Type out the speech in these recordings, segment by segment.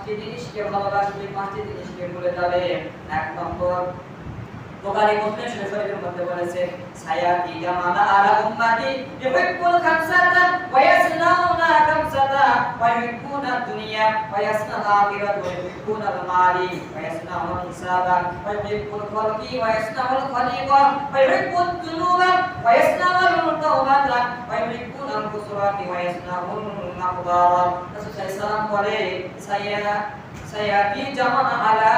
পাঁচটি জিনিসকে ভালোবাসবে, পাঁচটি জিনিসকে ভুলে যাবে। এক নম্বর, বুখারী মুসলিম শরীফের মধ্যে বলেছে সায়াতি জামানা আলা উম্মতি ইউহিব্বুল খামসাতা ওয়া ইয়াসনাউনা খামসাতা ওয়া ইউহিব্বুনা দুনিয়া ওয়া ইয়াসনাউল আখিরাতা ওয়া ইউহিব্বুনাল মালি ওয়া ইয়াসনাউল হিসাবা ওয়া ইউহিব্বুল খালকি ওয়া ইয়াসনাউল খালিকা ওয়া ইউহিব্বুদ দুনুবা ওয়া ইয়াসনাউল তাওবাতা ওয়া ইউহিব্বুনাল কুসরাতি ওয়া ইয়াসনাউল মাকবারা। রাসূল সাল্লাল্লাহু আলাইহি ওয়াসাল্লাম সায়াতি জামানা আলা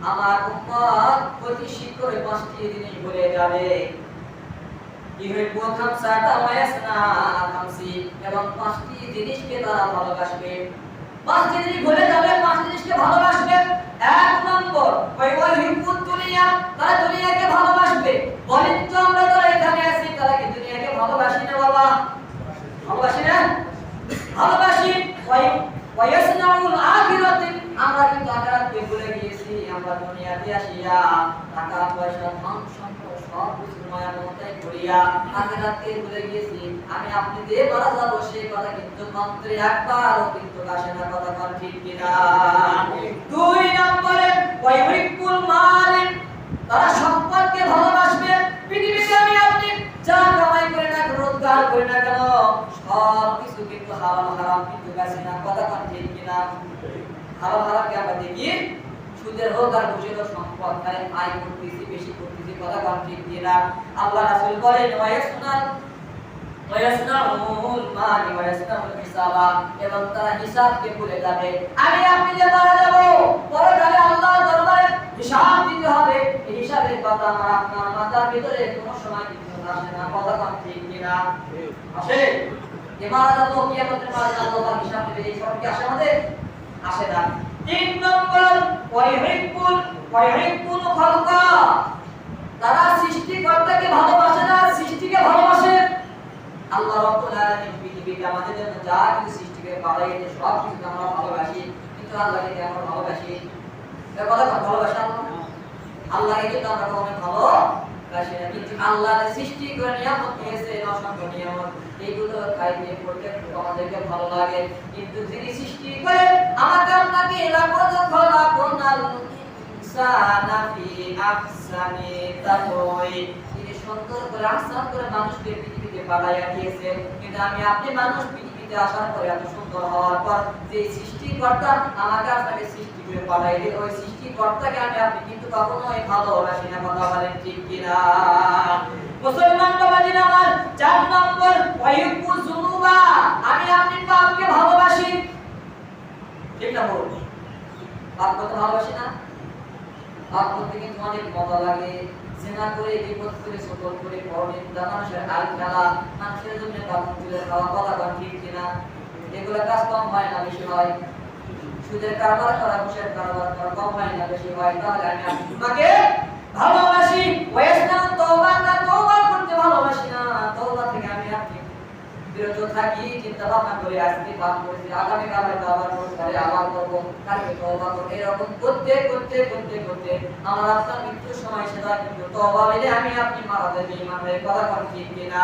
আমার উম্মত অতি শীঘ্রই পাঁচটি জিনিস ভুলে যাবে। ইউহিব্বুল খামসাতা ওয়া ইয়াসনা খামসি, এবং পাঁচটি জিনিসকে তারা ভালোবাসবে। পাঁচটি জিনিস ভুলে যাবে, পাঁচটি জিনিসকে ভালোবাসবে। এক নম্বর, ওয়া ইউহিব্বুদ দুনিয়া, তারা দুনিয়াকে ভালোবাসবে। বলেন তো আমরা যারা এখানে আছি তারা কি দুনিয়াকে ভালোবাসি না বাবা? ভালোবাসি না? ভালোবাসি। ওয়া ইয়াসনাউল আখিরাত, আমরা কিন্তু আখিরাতকে ভুলে গিয়েছি। আমরা দুনিয়াতে আসিয়া টাকা পয়সা ধন সম্পদ সব কিছু মায়া মমতায় করিয়া আখিরাতকে ভুলে গিয়েছি। আমি আপনি যে মারা যাব সেই কথা কিন্তু মন্ত্রে একবারও কিন্তু আসে না। কথা কোন ঠিক কিনা? দুই নম্বরে ওয়া ইউহিব্বুল মাল, তারা সম্পদকে ভালোবাসবে। পৃথিবীতে আমি আপনি যা কামাই করে না, রোজগার করে না কেন, সব কিছু কিন্তু হারাম হারাম কিন্তু কাছে না। কথা কোন ঠিক কিনা? হারাম হারামকে আমরা দেখি সুদের হোক আর ঘুষের সম্পদ তাই আয় করতেছি, বেশি করতেছি। কথা কোন ঠিক কিনা? আল্লাহ রাসূল বলেন ওয়া ইয়াসনাউল মাল ওয়া ইয়াসনাউল হিসাবা, এবং তারা হিসাবকে ভুলে যাবে। আমি আপনি যে মারা যাব, পরকালে আল্লাহর দরবারে হিসাব দিতে হবে। এই হিসাবের কথা আমার আপনার মাথার ভিতরে কোনো সময় কিন্তু আসে না। কথা কোন ঠিক কিনা? আসে? যে মারা যাব, কিয়ামতের মারা যাব, আল্লাহ হিসাব দেবে, এই সব কি আসে আমাদের? আসে না। তিন নম্বর, ওয়া ইউহিব্বুল খালকা, তারা সৃষ্টিকর্তাকে ভালোবাসে না, সৃষ্টিকে ভালোবাসে। আল্লাহ রাব্বুল আলামিন পৃথিবীতে আমাদের জন্য যা কিছু সৃষ্টি করে পাঠাইছে সব কিছু আমরা ভালোবাসি, কিন্তু আল্লাহকে কি আমরা ভালোবাসি? এর কথা ভালোবাসি আল্লাহ? আল্লাহকে কিন্তু আমরা কখনো ভালোবাসি না। কিন্তু আল্লাহর সৃষ্টি করে নিয়ামত দিয়েছে, অসংখ্য নিয়ামত, এইগুলো খাইতে পড়তে আমাদেরকে ভালো লাগে। কিন্তু যিনি সৃষ্টি করে আমাকে আপনাকে লাকাদ খালাকনাল ইনসানা ফি আহসানি তাকওয়িম, তিনি সুন্দর করে আহসান করে মানুষকে পৃথিবীতে পাঠাইয়া দিয়েছেন। কিন্তু আমি আপনি মানুষ পৃথিবীতে আসার পরে এত সুন্দর হওয়ার পর যে সৃষ্টিকর্তা আমাকে আপনাকে সৃষ্টি করে পাঠাইলেন, ওই সৃষ্টিকর্তাকে আমি আপনি কিন্তু কখনোই ভালোবাসি না। কথা বলেন ঠিক কিনা? মুসলমান বাবাজি আমার, 4 নম্বর, ওয়া ইউহিব্বুয যুনুবা, আমি আপনি পাপকে ভালোবাসি। ঠিক না বল? পাপ করতে ভালোবাসি না? পাপ করতে কিন্তু অনেক মজা লাগে। জিনা করে, বিপদ করে, সকল করে, পরনিন্দা, মানুষের হাল খেলা, মানুষের জন্য বাবন তুলে খাওয়া। কথা কোন ঠিক কিনা? এগুলা কাজ কম হয় না বেশি হয়? সুদের কারবার করা, ঘুষের কারবার করা কম হয় না বেশি হয়? তাহলে আমি আপনি তোমাকে ভালোবাসি। ওয়া ইয়াসনাউত তাওবাতা, তওবা করতে ভালোবাসি না। তওবা থেকে আমি আপনি বিরত থাকি, চিন্তা ভাবনা করে আজকে পাপ করেছি, আগামী কালে আবার করব, আবার করব, কালকে তওবা করব, এরকম করতে করতে করতে করতে আমার আপনার মৃত্যুর সময় সেটা কিন্তু তওবা মিলে আমি আপনি মারা যাবে। ইমানের কথা কোন ঠিক কিনা?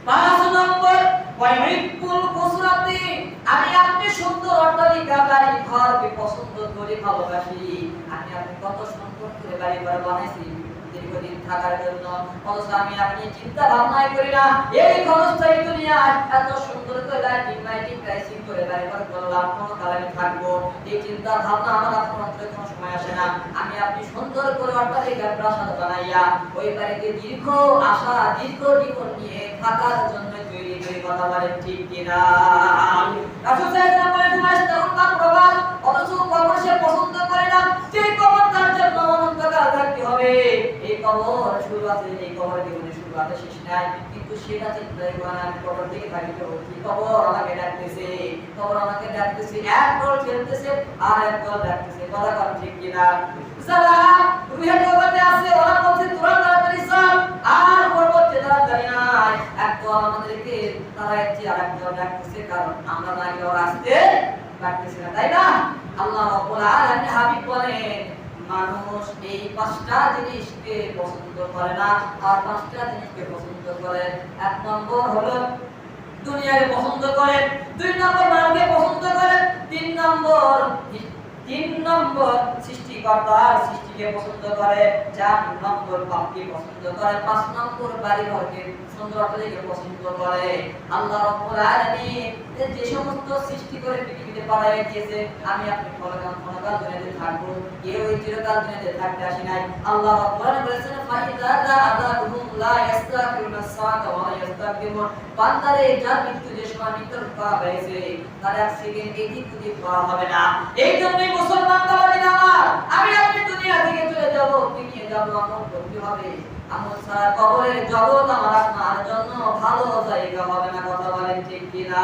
5 নম্বর, ওয়া ইউহিব্বুল কুসরাতি, আমি আপনি সুন্দর অট্টালিকা, বাড়ি ঘরকে পছন্দ করি, ভালোবাসি। আমি আপনি কত সুন্দর করে বাড়ি ঘর বানাইছি দীর্ঘদিন থাকার জন্য, অথচ আমি আপনি চিন্তা ভাবনাই করি না এই ক্ষণস্থায়ী দুনিয়ায় এত সুন্দর করে লাইটিং প্রাইসিং করে বাড়ি ঘর করলাম, কোন কারণে থাকবো, এই চিন্তা ভাবনা আমার আপনার অন্তরে কোনো সময় আসে না। আমি আপনি সুন্দর করে অট্টালিকা প্রাসাদ বানাইয়া ওই বাড়িতে দীর্ঘ আশা, দীর্ঘ জীবন নিয়ে থাকার জন্য তৈরি করে। কথা বলেন ঠিক কিনা? রাসূল সাল্লাল্লাহু আলাইহি ওয়াসাল্লাম প্রবাদ, অথচ কবর সে পছন্দ করে না। যে কবর তার জন্য অনন্তকাল থাকতে হবে, এই কবর শুরু আছে, এই কবর জীবনে শুরু আছে, শেষ নাই। কিন্তু সেটা চিন্তা করে না, আমি কবর থেকে থাকি তো কি কবর আমাকে ডাকতেছে, কবর আমাকে ডাকতেছে, এক দল খেলতেছে আর এক দল ডাকতেছে। কথা কোন ঠিক কিনা? সালা রুহে জগতে আছে, ওরা বলছে তোরা তাড়াতাড়ি চল, আর পরবর্তী তাড়াতাড়ি নাই। এক দল আমাদেরকে তাড়াইছে আর এক দল ডাকতেছে, কারণ আমরা নাকি ওরা আসতে ডাকতেছি না, তাই না? আল্লাহ রাব্বুল আলামিন হাবিব বলেন, মানুষ এই 5টা জিনিসকে পছন্দ করে না, আর 5টা জিনিসকে পছন্দ করে। এক নম্বর হলো দুনিয়াকে পছন্দ করেন, 2 নম্বর মালকে পছন্দ করেন, 3 নম্বর সৃষ্টিকর্তার সৃষ্টিকে পছন্দ করে, 4 নম্বর পাপকে পছন্দ করে, 5 নম্বর বাড়ি ঘরকে সুন্দর অট্টালিকাকে পছন্দ করে। আল্লাহ রাব্বুল আলামিন যে সমস্ত সৃষ্টি করে পৃথিবীতে পাঠিয়ে দিয়েছে, আমি আপনি ক্ষণকাল দুনিয়াতে থাকবো, কেউ এই চিরকাল দুনিয়াতে থাকতে আসি নাই। আল্লাহ রাব্বুল আলামিন বলেছেন ফাইদা আযাবুহুম লা ইস্তাখিরুনা সাআতা ওয়া লা ইস্তাকবিরুন। বান্দারে যার মৃত্যু যে সময় মৃত্যুর করা হয়েছে তার এক সেকেন্ড এদিক ওদিক করা হবে না। এই জন্যই মুসলমান বাবাজি আমার, আমি আপনি দুনিয়া থেকে চলে যাব, নিয়ে যাব, আমল করতে হবে। আমল ছাড়া কবরের জগৎ আমার আপনার জন্য ভালো জায়গা হবে না। কথা বলেন ঠিক কিনা?